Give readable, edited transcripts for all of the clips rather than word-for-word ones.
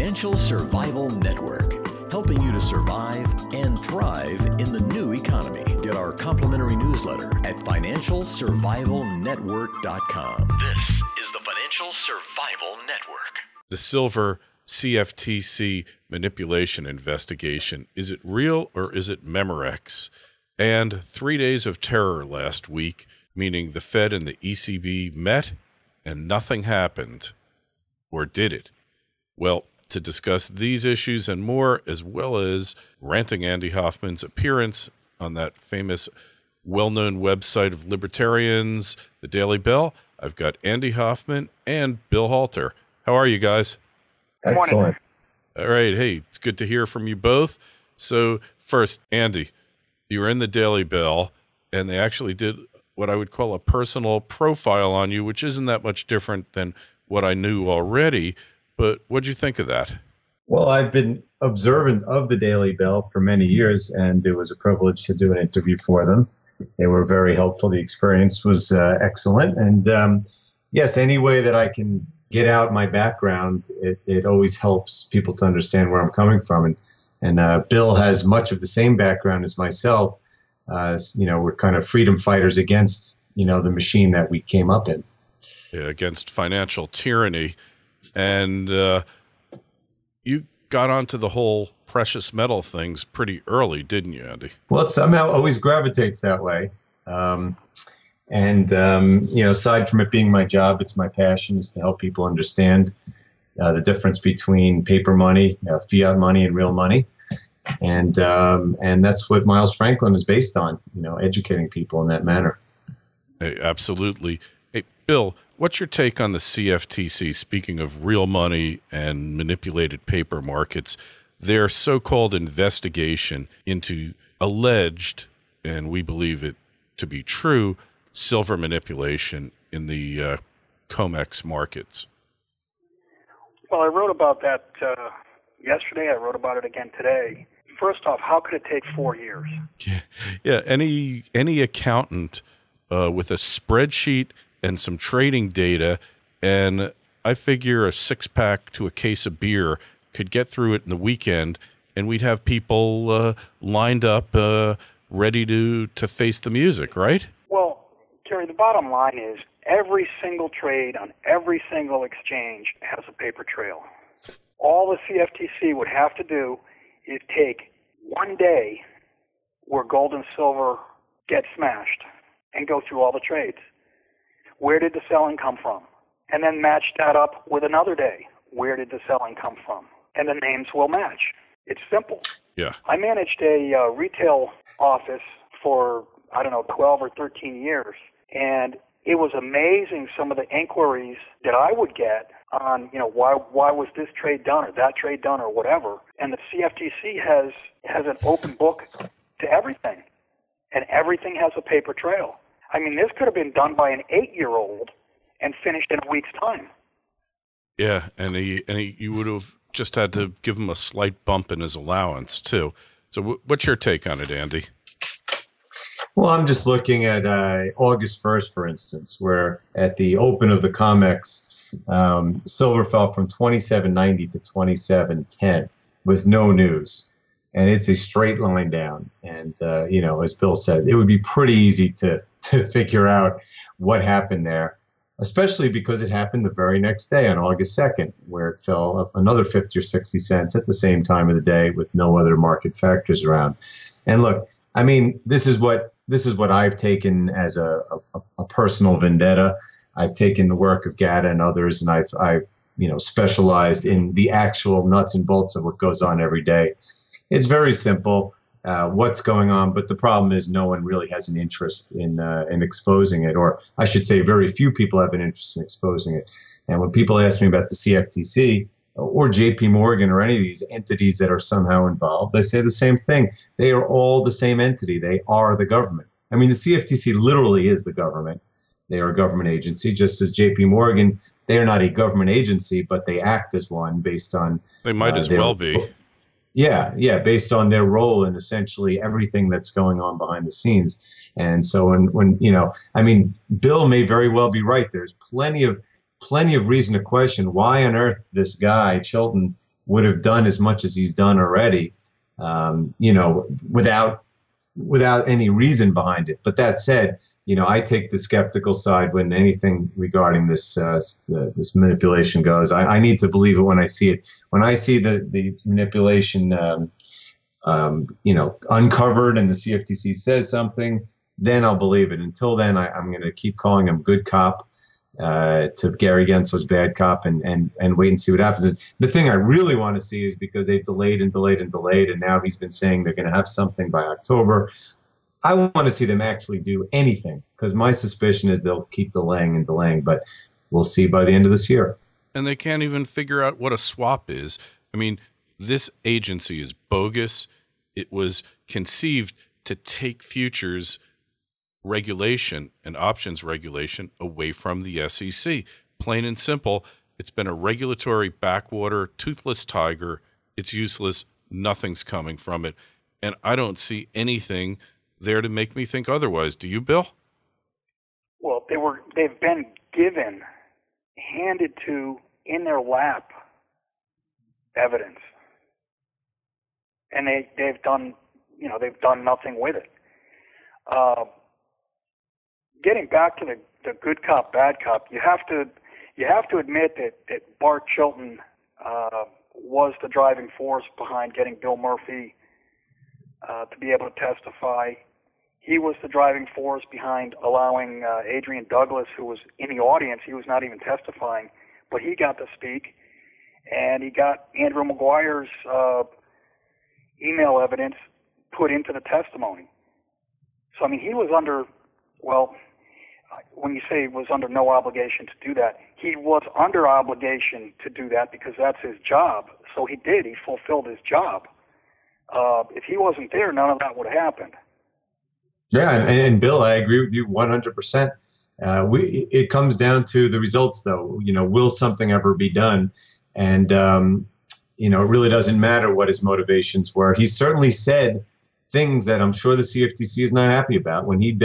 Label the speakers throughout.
Speaker 1: Financial Survival Network, helping you to survive and thrive in the new economy. Get our complimentary newsletter at financialsurvivalnetwork.com. This is the Financial Survival Network.
Speaker 2: The silver CFTC manipulation investigation. Is it real or is it Memorex? And 3 days of terror last week, meaning the Fed and the ECB met and nothing happened. Or did it? Well, to discuss these issues and more, as well as Ranting Andy Hoffman's appearance on that famous, well-known website of libertarians, the Daily Bell, I've got Andy Hoffman and Bill Holter. How are you guys?
Speaker 3: Excellent.
Speaker 2: All right. Hey, it's good to hear from you both. So first, Andy, you were in the Daily Bell, and they actually did what I would call a personal profile on you, which isn't that much different than what I knew already, but what'd you think of that?
Speaker 3: Well, I've been observant of the Daily Bell for many years, and it was a privilege to do an interview for them. They were very helpful. The experience was excellent. And yes, any way that I can get out my background, it always helps people to understand where I'm coming from. And Bill has much of the same background as myself. We're kind of freedom fighters against, the machine that we came up in.
Speaker 2: Against financial tyranny. And you got onto the whole precious metal things pretty early, didn't you, Andy?
Speaker 3: Well, it somehow always gravitates that way. Aside from it being my job, it's my passion is to help people understand the difference between paper money, fiat money, and real money. And that's what Miles Franklin is based on, educating people in that manner.
Speaker 2: Hey, absolutely. Hey, Bill, what's your take on the CFTC, speaking of real money and manipulated paper markets, their so-called investigation into alleged, and we believe it to be true, silver manipulation in the COMEX markets?
Speaker 4: Well, I wrote about that yesterday. I wrote about it again today. First off, how could it take 4 years?
Speaker 2: Yeah. Any accountant with a spreadsheet and some trading data, and I figure a six-pack to a case of beer could get through it in the weekend, and we'd have people lined up ready to face the music, right?
Speaker 4: Well, Terry, the bottom line is every single trade on every single exchange has a paper trail. All the CFTC would have to do is take one day where gold and silver get smashed and go through all the trades. Where did the selling come from? And then match that up with another day. Where did the selling come from? And the names will match. It's simple.
Speaker 2: Yeah.
Speaker 4: I managed a retail office for, 12 or 13 years. And it was amazing some of the inquiries that I would get on, why was this trade done or that trade done or whatever. And the CFTC has an open book to everything. And everything has a paper trail. I mean, this could have been done by an 8-year-old and finished in a week's time.
Speaker 2: Yeah, and you would have just had to give him a slight bump in his allowance, too. So what's your take on it, Andy?
Speaker 3: Well, I'm just looking at August 1st, for instance, where at the open of the COMEX, silver fell from 27.90 to 27.10 with no news. And it's a straight line down. And, as Bill said, it would be pretty easy to figure out what happened there, especially because it happened the very next day on August 2nd, where it fell up another 50 or 60 cents at the same time of the day with no other market factors around. And look, I mean, this is what I've taken as a personal vendetta. I've taken the work of GATA and others, and I've specialized in the actual nuts and bolts of what goes on every day. It's very simple, what's going on, but the problem is no one really has an interest in exposing it, or I should say very few people have an interest in exposing it. And when people ask me about the CFTC or JP Morgan or any of these entities that are somehow involved, I say the same thing. They are all the same entity. They are the government. I mean, the CFTC literally is the government. They are a government agency, just as JP Morgan. They are not a government agency, but they act as one based on...
Speaker 2: They might as well be.
Speaker 3: Yeah, based on their role in essentially everything that's going on behind the scenes. And so when Bill may very well be right. There's plenty of reason to question why on earth this guy, Chilton, would have done as much as he's done already, you know, without any reason behind it. But that said, you know, I take the skeptical side when anything regarding this this manipulation goes. I need to believe it when I see it. When I see the manipulation, you know, uncovered and the CFTC says something, then I'll believe it. Until then, I'm going to keep calling him good cop to Gary Gensler's bad cop, and wait and see what happens. The thing I really want to see is, because they've delayed and delayed and delayed, and now he's been saying they're going to have something by October. I want to see them actually do anything, because my suspicion is they'll keep delaying and delaying, but we'll see by the end of this year.
Speaker 2: And they can't even figure out what a swap is. I mean, this agency is bogus. It was conceived to take futures regulation and options regulation away from the SEC. Plain and simple, it's been a regulatory backwater, toothless tiger. It's useless. Nothing's coming from it. And I don't see anything there to make me think otherwise. Do you, Bill?
Speaker 4: Well, they've been given, handed to, in their lap, evidence, and they've done, you know, they've done nothing with it. Getting back to the good cop, bad cop, you have to admit that Bart Chilton was the driving force behind getting Bill Murphy to be able to testify. He was the driving force behind allowing Adrian Douglas, who was in the audience, he was not even testifying, but he got to speak, and he got Andrew Maguire's email evidence put into the testimony. So, I mean, he was under, well, when you say he was under no obligation to do that, he was under obligation to do that because that's his job. So he did. He fulfilled his job. If he wasn't there, none of that would have happened.
Speaker 3: Yeah, and Bill, I agree with you 100%. It comes down to the results, though. You know, will something ever be done? And, you know, it really doesn't matter what his motivations were. He certainly said things that I'm sure the CFTC is not happy about. When he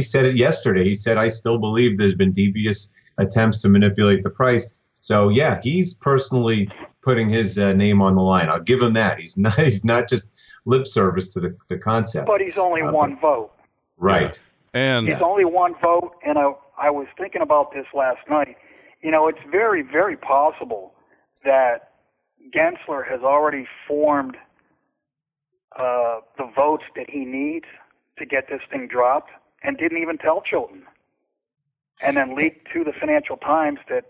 Speaker 3: said it yesterday. He said, I still believe there's been devious attempts to manipulate the price. So, yeah, he's personally putting his name on the line. I'll give him that. He's not just lip service to the concept.
Speaker 4: But he's only one vote.
Speaker 3: Right.
Speaker 2: Yeah. And
Speaker 4: he's only one vote, and I was thinking about this last night. You know, it's very, very possible that Gensler has already formed the votes that he needs to get this thing dropped and didn't even tell Chilton, and then leaked to the Financial Times that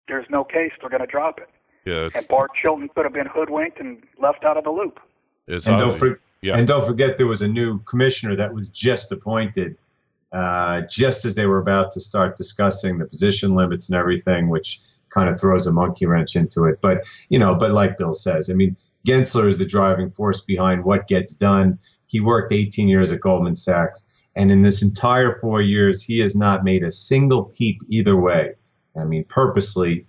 Speaker 4: there's no case, they're going to drop it.
Speaker 2: Yeah,
Speaker 4: and Bart Chilton could have been hoodwinked and left out of the loop.
Speaker 3: And don't forget, there was a new commissioner that was just appointed just as they were about to start discussing the position limits and everything, which kind of throws a monkey wrench into it. But, you know, but like Bill says, I mean, Gensler is the driving force behind what gets done. He worked 18 years at Goldman Sachs, and in this entire 4 years, he has not made a single peep either way. I mean, purposely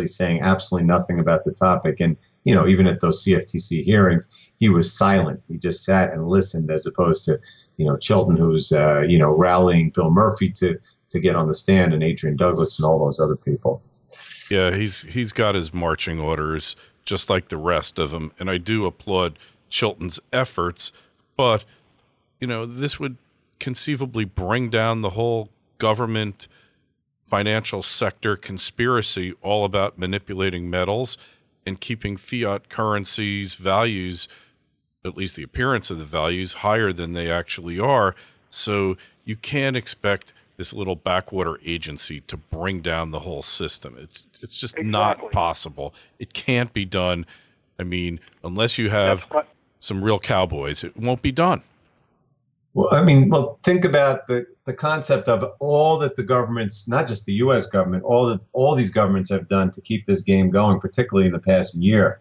Speaker 3: saying absolutely nothing about the topic. And, you know, even at those CFTC hearings, he was silent. He just sat and listened, as opposed to, you know, Chilton, who's, you know, rallying Bill Murphy to get on the stand, and Adrian Douglas and all those other people.
Speaker 2: Yeah, he's got his marching orders, just like the rest of them. And I do applaud Chilton's efforts, but, you know, this would conceivably bring down the whole government financial sector conspiracy all about manipulating metals and keeping fiat currencies' values, at least the appearance of the values, higher than they actually are. So you can't expect this little backwater agency to bring down the whole system. It's just not possible. It can't be done. I mean, unless you have some real cowboys, it won't be done.
Speaker 3: Well, I mean, think about the concept of all that the governments, not just the U.S. government, all these governments have done to keep this game going, particularly in the past year.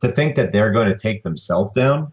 Speaker 3: To think that they're going to take themselves down.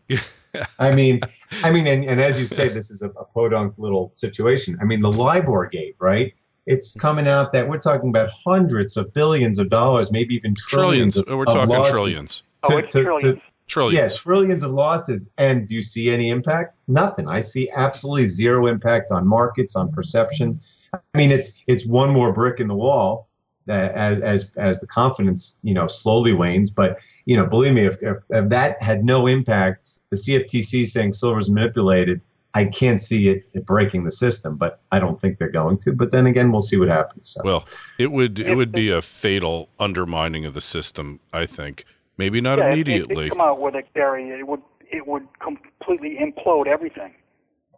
Speaker 3: I mean, and as you say, this is a podunk little situation. I mean, the LIBOR gate, right? It's coming out that we're talking about hundreds of billions of dollars, maybe even trillions.
Speaker 2: We're talking
Speaker 3: losses
Speaker 2: trillions.
Speaker 4: Trillions.
Speaker 2: Trillions.
Speaker 3: Yes, trillions of losses. And do you see any impact? Nothing. I see absolutely zero impact on markets, on perception. I mean, it's one more brick in the wall as the confidence, you know, slowly wanes. But believe me, if that had no impact, the CFTC saying silver's manipulated, I can't see it breaking the system, but I don't think they're going to. But then again, we'll see what happens. So.
Speaker 2: Well, it would be a fatal undermining of the system, I think. Maybe not immediately.
Speaker 4: If they come out with it, Gary, it would completely implode everything.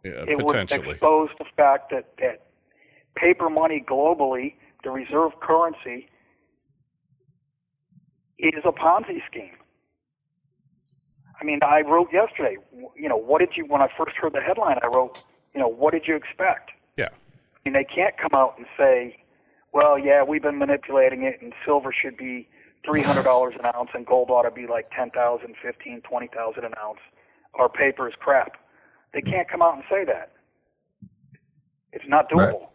Speaker 2: Yeah,
Speaker 4: it
Speaker 2: potentially.
Speaker 4: would expose the fact that paper money globally, the reserve currency, is a Ponzi scheme. I mean, I wrote yesterday, when I first heard the headline, I wrote, what did you expect?
Speaker 2: Yeah.
Speaker 4: I mean, they can't come out and say, well, yeah, we've been manipulating it, and silver should be $300 an ounce, and gold ought to be like $10,000, $15,000, $20,000 an ounce. Our paper is crap. They can't come out and say that. It's not doable.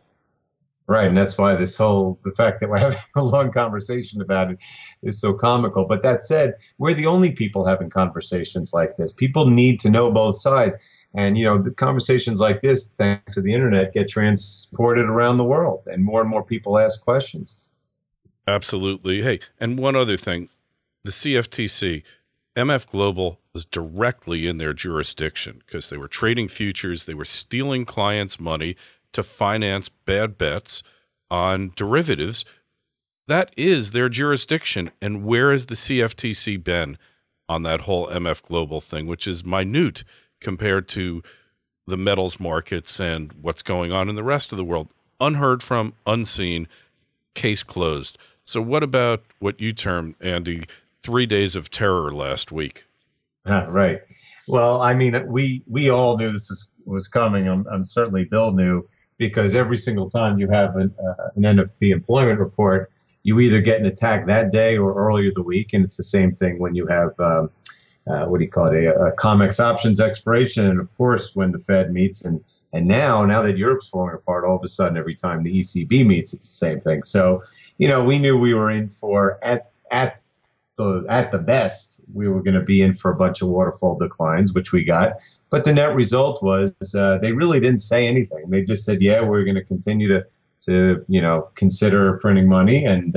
Speaker 3: Right, and that's why the fact that we're having a long conversation about it is so comical. But that said, we're the only people having conversations like this. People need to know both sides. And, the conversations like this, thanks to the internet, get transported around the world, and more people ask questions.
Speaker 2: Absolutely. Hey, and one other thing, the CFTC, MF Global was directly in their jurisdiction because they were trading futures. They were stealing clients' money to finance bad bets on derivatives. That is their jurisdiction. And where has the CFTC been on that whole MF Global thing, which is minute compared to the metals markets and what's going on in the rest of the world? Unheard from, unseen, case closed. So what about what you termed, Andy, 3 days of terror last week?
Speaker 3: Right. Well, I mean, we all knew this was coming. I'm certainly Bill knew, because every single time you have an NFP employment report, you either get an attack that day or earlier the week. And it's the same thing when you have, a COMEX options expiration. And of course, when the Fed meets, and now that Europe's falling apart, all of a sudden, every time the ECB meets, it's the same thing. So, we knew we were in for, at the best, we were going to be in for a bunch of waterfall declines, which we got. But the net result was they really didn't say anything. They just said, yeah, we're going to continue to consider printing money and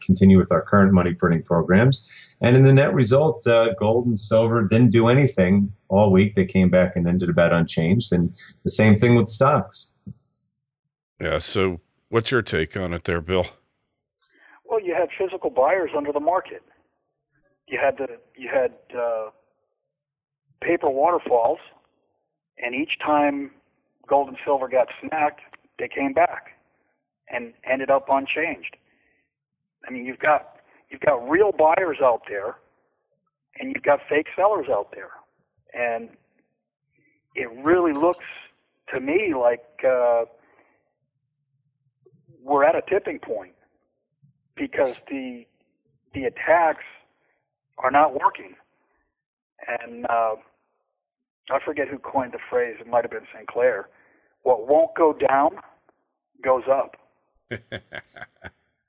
Speaker 3: continue with our current money printing programs. And in the net result, gold and silver didn't do anything all week. They came back and ended about unchanged. And the same thing with stocks.
Speaker 2: Yeah. So what's your take on it there, Bill?
Speaker 4: Well, you had physical buyers under the market. You had paper waterfalls, and each time gold and silver got smacked, they came back and ended up unchanged. I mean, you've got real buyers out there, and you've got fake sellers out there, and it really looks to me like we're at a tipping point, because the attacks are not working. And I forget who coined the phrase. It might have been Sinclair. What won't go down goes up.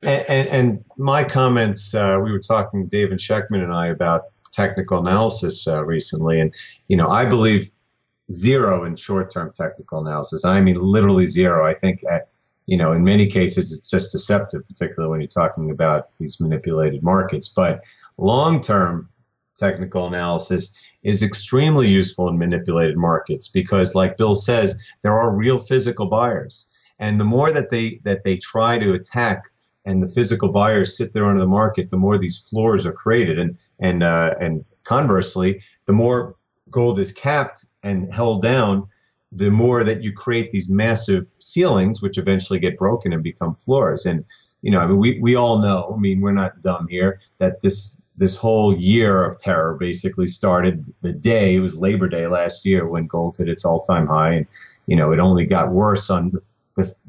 Speaker 3: and my comments, we were talking, Dave and Scheckman and I, about technical analysis recently. And, I believe zero in short-term technical analysis. I mean, literally zero. I think in many cases, it's just deceptive, particularly when you're talking about these manipulated markets. But long-term technical analysis is extremely useful in manipulated markets, because, like Bill says, there are real physical buyers. And the more that they try to attack, and the physical buyers sit there under the market, the more these floors are created. And conversely, the more gold is capped and held down, the more that you create these massive ceilings, which eventually get broken and become floors. And, we all know, we're not dumb here, that this whole year of terror basically started the day, it was Labor Day last year, when gold hit its all-time high. And, it only got worse on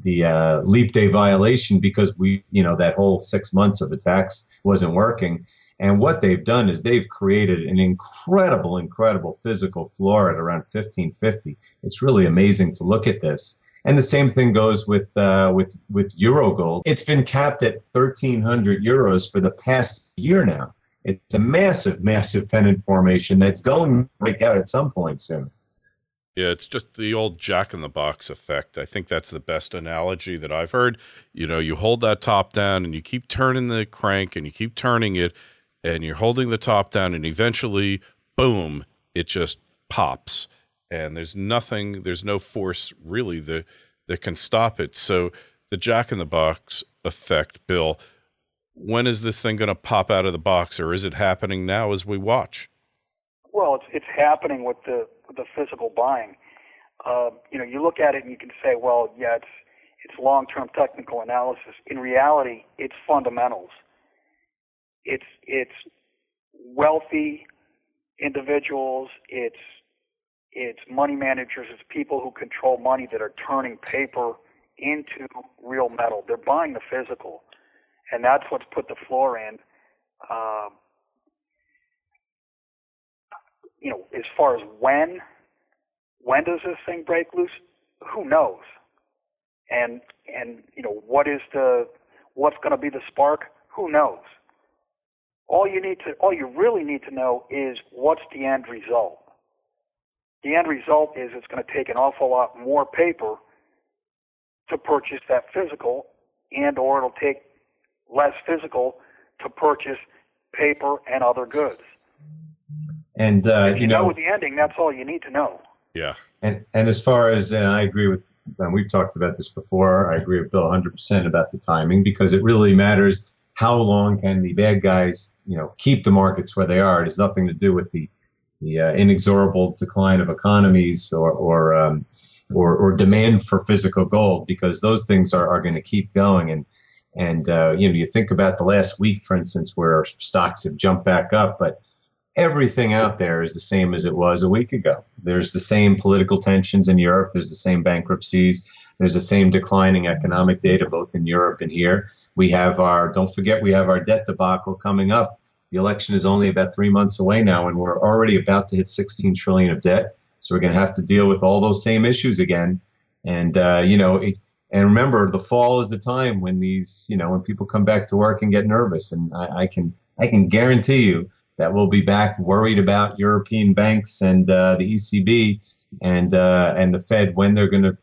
Speaker 3: the leap day violation, because that whole 6 months of attacks wasn't working. And what they've done is they've created an incredible physical floor at around 1550. It's really amazing to look at this. And the same thing goes with Euro gold. It's been capped at 1,300 euros for the past year now. It's a massive pennant formation that's going to break out at some point soon.
Speaker 2: Yeah, it's just the old jack-in-the-box effect. I think that's the best analogy that I've heard. You hold that top down and you keep turning the crank and you keep turning it, and you're holding the top down, and eventually, boom, it just pops. And there's no force really that can stop it. So the Jack-in-the-Box effect, Bill, when is this thing going to pop out of the box, or is it happening now as we watch?
Speaker 4: Well, it's happening with the physical buying. You look at it and you can say, well, yeah, it's long-term technical analysis. In reality, it's fundamentals. It's wealthy individuals. It's money managers. It's people who control money that are turning paper into real metal. They're buying the physical, and that's what's put the floor in. As far as when does this thing break loose? Who knows? And what's going to be the spark? Who knows? All you really need to know is what's the end result. The end result is it's going to take an awful lot more paper to purchase that physical, or it'll take less physical to purchase paper and other goods.
Speaker 3: And
Speaker 4: if you know the ending, that's all you need to know.
Speaker 2: Yeah.
Speaker 3: And as far as, and I agree with, and we've talked about this before, I agree with Bill 100% about the timing, because it really matters how long can the bad guys, keep the markets where they are. It has nothing to do with the inexorable decline of economies or demand for physical gold, because those things are going to keep going. And you think about the last week, for instance, where stocks have jumped back up, but everything out there is the same as it was a week ago. There's the same political tensions in Europe. There's the same bankruptcies. There's the same declining economic data, both in Europe and here. Don't forget, we have our debt debacle coming up. The election is only about 3 months away now, and we're already about to hit 16 trillion of debt. So we're going to have to deal with all those same issues again. And, and remember, the fall is the time when when people come back to work and get nervous. And I can guarantee you that we'll be back worried about European banks and the ECB and the Fed when they're going to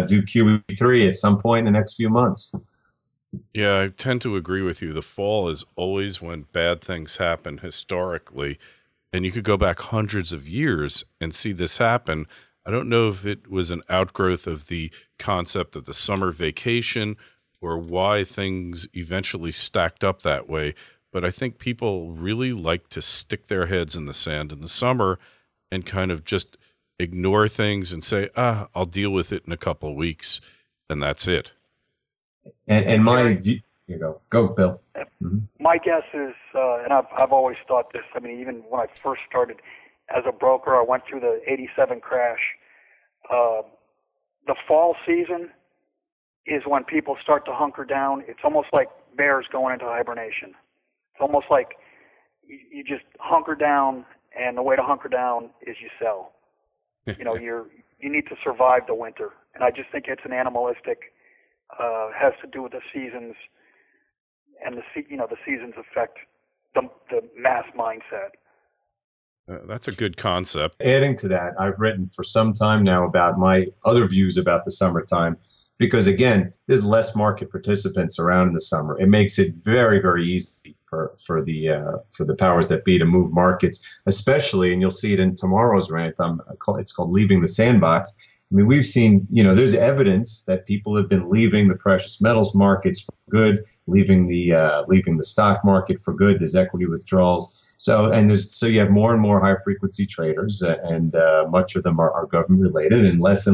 Speaker 3: do QE3 at some point in the next few months.
Speaker 2: Yeah, I tend to agree with you. The fall is always when bad things happen historically, and you could go back hundreds of years and see this happen. I don't know if it was an outgrowth of the concept of the summer vacation or why things eventually stacked up that way, but I think people really like to stick their heads in the sand in the summer and kind of just ignore things and say, I'll deal with it in a couple of weeks, and that's it.
Speaker 3: And my view, go Bill.
Speaker 4: Mm-hmm. My guess is, and I've always thought this, even when I first started as a broker, I went through the 87 crash. The fall season is when people start to hunker down. It's almost like bears going into hibernation. It's almost like you just hunker down, and the way to hunker down is you sell. You need to survive the winter, and I just think it's an animalistic. Has to do with the seasons, and the seasons affect the mass mindset.
Speaker 2: That's a good concept.
Speaker 3: Adding to that, I've written for some time now about my other views about the summertime, because again, there's less market participants around in the summer. It makes it very, very easy for the powers that be to move markets, especially, and you'll see it in tomorrow's rant. It's called Leaving the Sandbox. We've seen, there's evidence that people have been leaving the precious metals markets for good, leaving the stock market for good. There's equity withdrawals. So you have more and more high frequency traders, and much of them are government related, and less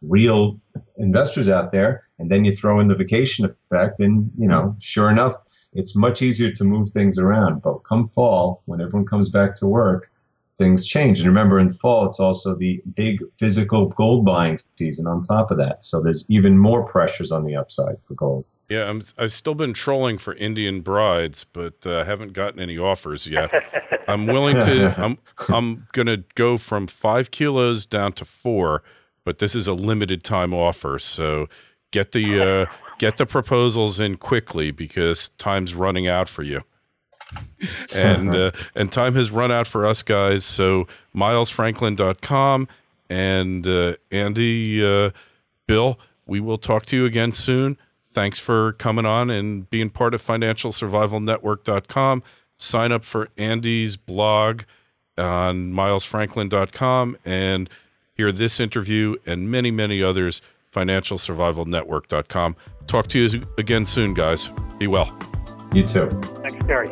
Speaker 3: real investors out there. And then you throw in the vacation effect, and sure enough, it's much easier to move things around. But come fall, when everyone comes back to work, things change. And remember, in fall, it's also the big physical gold buying season on top of that. So there's even more pressures on the upside for gold.
Speaker 2: Yeah, I've still been trolling for Indian brides, but I haven't gotten any offers yet. I'm willing to. I'm going to go from 5 kilos down to 4, but this is a limited time offer. So get the proposals in quickly, because time's running out for you. And time has run out for us guys. So milesfranklin.com, and Andy, Bill, we will talk to you again soon. Thanks for coming on and being part of financialsurvivalnetwork.com. Sign up for Andy's blog on milesfranklin.com and hear this interview and many, many others, financialsurvivalnetwork.com. Talk to you again soon, guys. Be well.
Speaker 3: You too.
Speaker 4: Thanks, Gary.